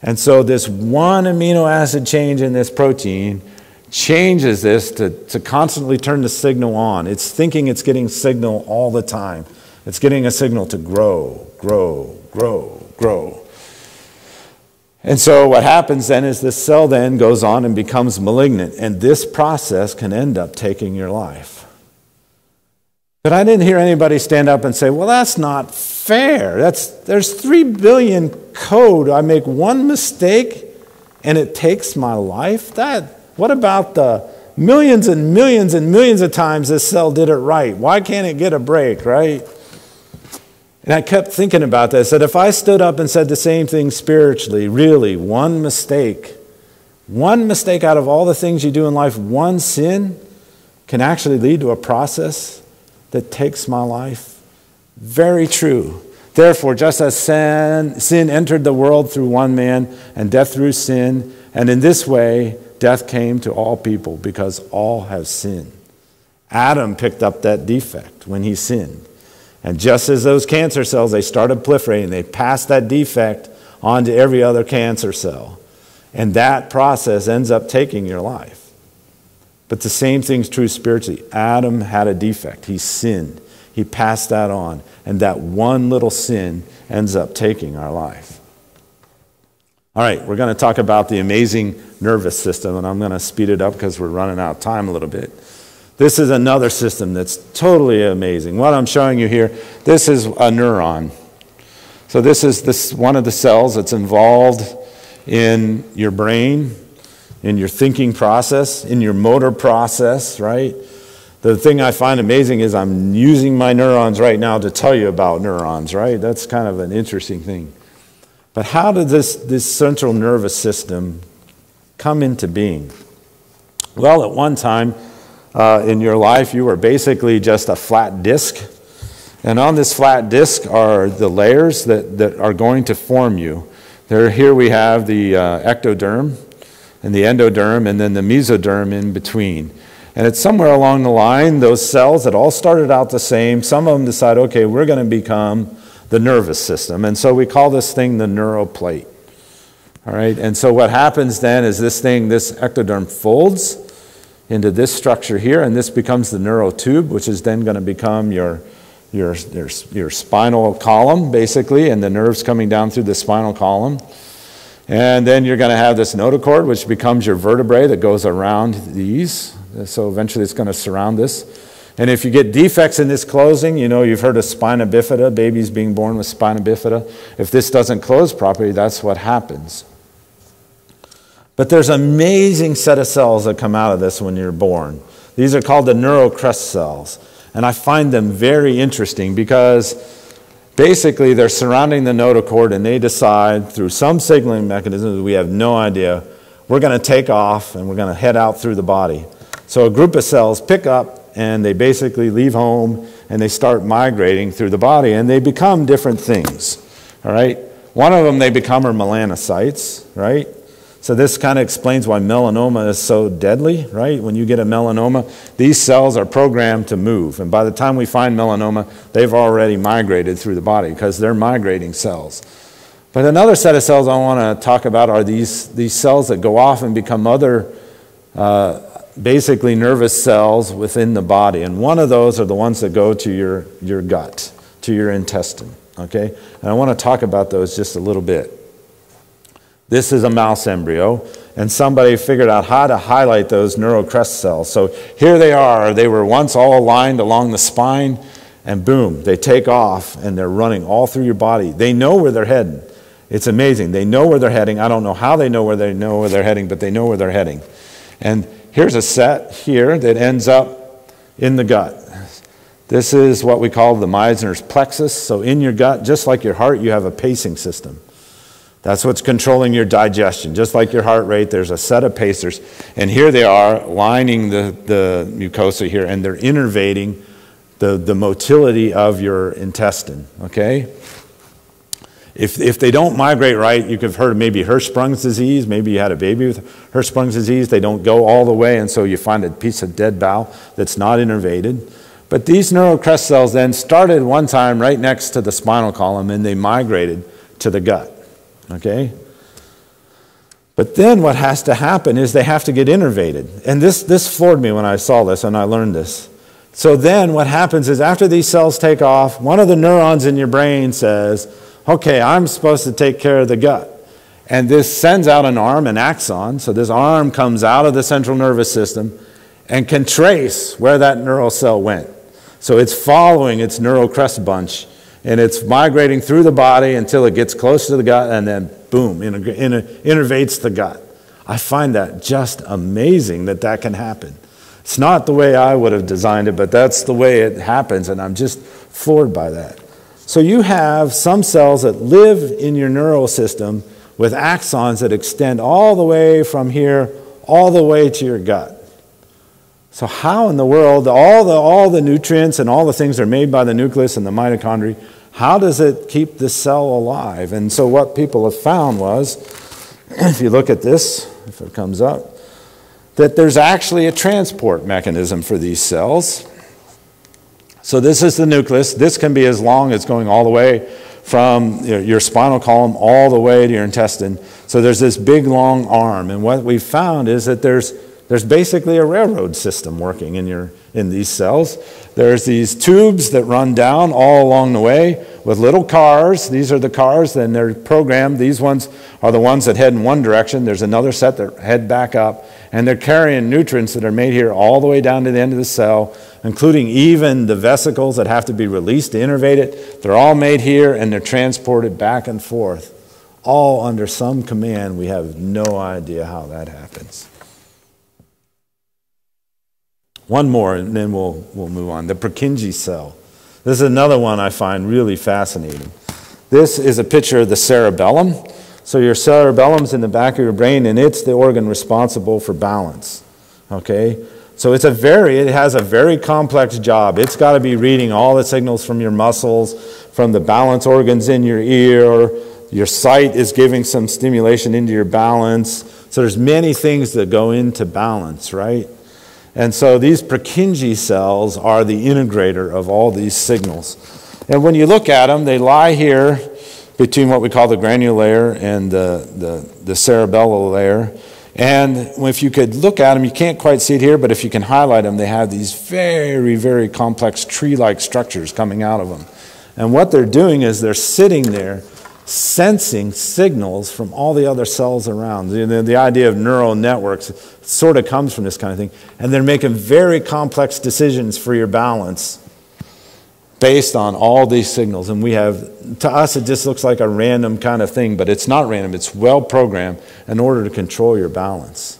And so this one amino acid change in this protein changes this to constantly turn the signal on. It's thinking it's getting signal all the time. It's getting a signal to grow. And so what happens then is this cell then goes on and becomes malignant, and this process can end up taking your life. But I didn't hear anybody stand up and say, well, that's not fair. There's 3 billion code. I make one mistake and it takes my life? What about the millions and millions and millions of times this cell did it right? Why can't it get a break, right? And I kept thinking about this, that if I stood up and said the same thing spiritually, really, one mistake out of all the things you do in life, one sin can actually lead to a process that takes my life. Very true. Therefore, just as sin entered the world through one man, and death through sin, and in this way, death came to all people because all have sinned. Adam picked up that defect when he sinned. And just as those cancer cells, they started proliferating, they passed that defect on to every other cancer cell. And that process ends up taking your life. But the same thing's true spiritually. Adam had a defect. He sinned. He passed that on. And that one little sin ends up taking our life. All right, we're going to talk about the amazing nervous system, and I'm going to speed it up because we're running out of time a little bit. This is another system that's totally amazing. What I'm showing you here, this is a neuron. So this is one of the cells that's involved in your brain, in your thinking process, in your motor process, right? The thing I find amazing is I'm using my neurons right now to tell you about neurons, right? That's kind of an interesting thing. But how did this central nervous system come into being? Well, at one time in your life, you were basically just a flat disc. And on this flat disc are the layers that are going to form you. Here we have the ectoderm and the endoderm and then the mesoderm in between. And it's somewhere along the line, those cells that all started out the same, some of them decide, okay, we're going to become the nervous system. And so we call this thing the neural plate. All right, and so what happens then is this ectoderm folds into this structure here, and this becomes the neural tube, which is then going to become your spinal column, basically, and the nerves coming down through the spinal column. And then you're going to have this notochord, which becomes your vertebrae that goes around these. So eventually it's going to surround this. And if you get defects in this closing, you've heard of spina bifida, babies being born with spina bifida. If this doesn't close properly, that's what happens. But there's an amazing set of cells that come out of this when you're born. These are called the neural crest cells. And I find them very interesting because basically they're surrounding the notochord and they decide through some signaling mechanisms we have no idea, we're going to take off and we're going to head out through the body. So a group of cells pick up and they basically leave home and they start migrating through the body and they become different things. All right? One of them they become are melanocytes, right? So this kind of explains why melanoma is so deadly, right? When you get a melanoma, these cells are programmed to move. And by the time we find melanoma, they've already migrated through the body because they're migrating cells. But another set of cells I want to talk about are these cells that go off and become other basically nervous cells within the body. And one of those are the ones that go to your gut, to your intestine, okay? And I want to talk about those just a little bit. This is a mouse embryo, and somebody figured out how to highlight those neural crest cells. So here they are. They were once all aligned along the spine, and boom, they take off, and they're running all through your body. They know where they're heading. It's amazing. They know where they're heading. I don't know how they know where they're heading, but they know where they're heading. And here's a set here that ends up in the gut. This is what we call the Meissner's plexus. So in your gut, just like your heart, you have a pacing system. That's what's controlling your digestion. Just like your heart rate, there's a set of pacers. And here they are lining the mucosa here, and they're innervating the motility of your intestine, okay? If they don't migrate right, you could have heard of maybe Hirschsprung's disease. Maybe you had a baby with Hirschsprung's disease. They don't go all the way, and so you find a piece of dead bowel that's not innervated. But these neural crest cells then started one time right next to the spinal column, and they migrated to the gut. Okay? But then what has to happen is they have to get innervated. And this floored me when I saw this and I learned this. So then what happens is after these cells take off, one of the neurons in your brain says, okay, I'm supposed to take care of the gut. And this sends out an arm, an axon. So this arm comes out of the central nervous system and can trace where that neural cell went. So it's following its neural crest bunch. And it's migrating through the body until it gets close to the gut, and then boom, innervates the gut. I find that just amazing that can happen. It's not the way I would have designed it, but that's the way it happens, and I'm just floored by that. So you have some cells that live in your neural system with axons that extend all the way from here, all the way to your gut. So how in the world, all the nutrients and all the things are made by the nucleus and the mitochondria, how does it keep the cell alive? And so what people have found was, if you look at this, if it comes up, that there's actually a transport mechanism for these cells. So this is the nucleus. This can be as long as going all the way from your spinal column all the way to your intestine. So there's this big long arm. And what we found is that there's there's basically a railroad system working in these cells. There's these tubes that run down all along the way with little cars. These are the cars, and they're programmed. These ones are the ones that head in one direction. There's another set that head back up, and they're carrying nutrients that are made here all the way down to the end of the cell, including even the vesicles that have to be released to innervate it. They're all made here, and they're transported back and forth, all under some command. We have no idea how that happens. One more, and then we'll move on. The Purkinje cell. This is another one I find really fascinating. This is a picture of the cerebellum. So your cerebellum's in the back of your brain, and it's the organ responsible for balance. Okay? So it has a very complex job. It's got to be reading all the signals from your muscles, from the balance organs in your ear. Your sight is giving some stimulation into your balance. So there's many things that go into balance, right? And so these Purkinje cells are the integrator of all these signals. And when you look at them, they lie here between what we call the granular layer and the cerebellar layer. And if you could look at them, you can't quite see it here, but if you can highlight them, they have these very, very complex tree-like structures coming out of them. And what they're doing is they're sitting there sensing signals from all the other cells around. The idea of neural networks sort of comes from this kind of thing. And they're making very complex decisions for your balance based on all these signals. And to us, it just looks like a random kind of thing, but it's not random. It's well programmed in order to control your balance.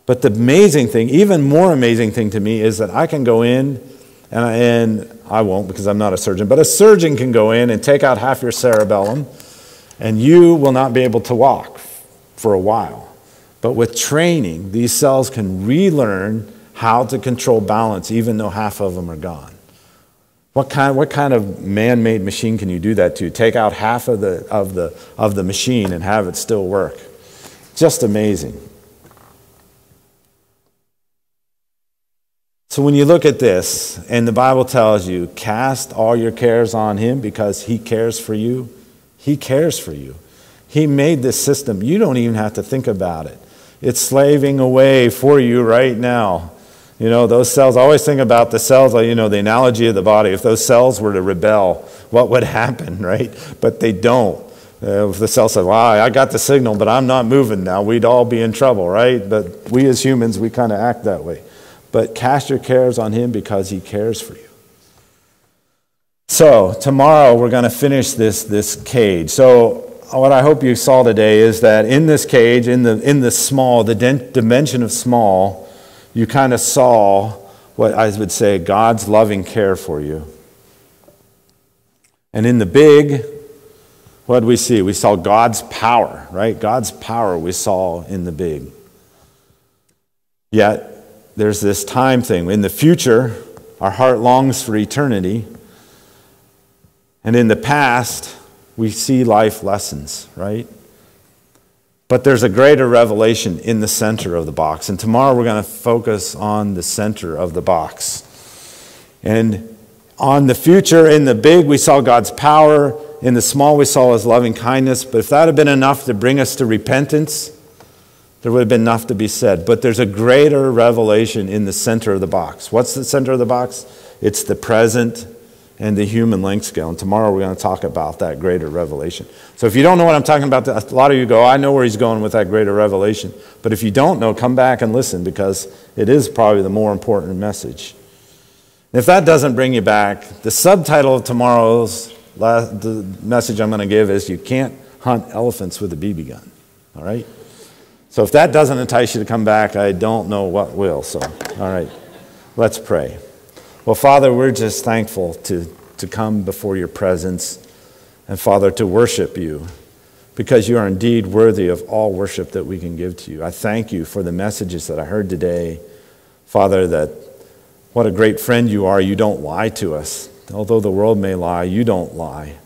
But the amazing thing, even more amazing thing to me, is that I can go in, and I won't because I'm not a surgeon, but a surgeon can go in and take out half your cerebellum, and you will not be able to walk for a while. But with training, these cells can relearn how to control balance, even though half of them are gone. What kind of man-made machine can you do that to? Take out half of the machine and have it still work. Just amazing. So when you look at this, and the Bible tells you, cast all your cares on him because he cares for you. He cares for you. He made this system. You don't even have to think about it. It's slaving away for you right now. You know, those cells, I always think about the cells, the analogy of the body. If those cells were to rebel, what would happen, right? But they don't. If the cell said, well, I got the signal, but I'm not moving now, we'd all be in trouble, right? But we as humans, we kind of act that way. But cast your cares on him because he cares for you. So tomorrow we're going to finish this cage. So what I hope you saw today is that in this cage, in the small, the dimension of small, you kind of saw what I would say God's loving care for you. And in the big, what did we see? We saw God's power, right? God's power we saw in the big. Yet, there's this time thing. In the future, our heart longs for eternity. And in the past, we see life lessons, right? But there's a greater revelation in the center of the box. And tomorrow we're going to focus on the center of the box. And on the future, in the big, we saw God's power. In the small, we saw his loving kindness. But if that had been enough to bring us to repentance, there would have been enough to be said. But there's a greater revelation in the center of the box. What's the center of the box? It's the present and the human length scale. And tomorrow we're going to talk about that greater revelation. So if you don't know what I'm talking about, a lot of you go, I know where he's going with that greater revelation. But if you don't know, come back and listen, because it is probably the more important message. And if that doesn't bring you back, the subtitle of tomorrow's the message I'm going to give is, you can't hunt elephants with a BB gun. All right? So if that doesn't entice you to come back, I don't know what will. So, all right, let's pray. Well, Father, we're just thankful to come before your presence, and Father, to worship you, because you are indeed worthy of all worship that we can give to you. I thank you for the messages that I heard today, Father, that what a great friend you are. You don't lie to us. Although the world may lie, you don't lie.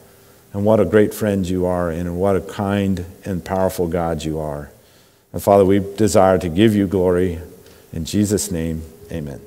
And what a great friend you are, and what a kind and powerful God you are. And Father, we desire to give you glory. In Jesus' name, amen.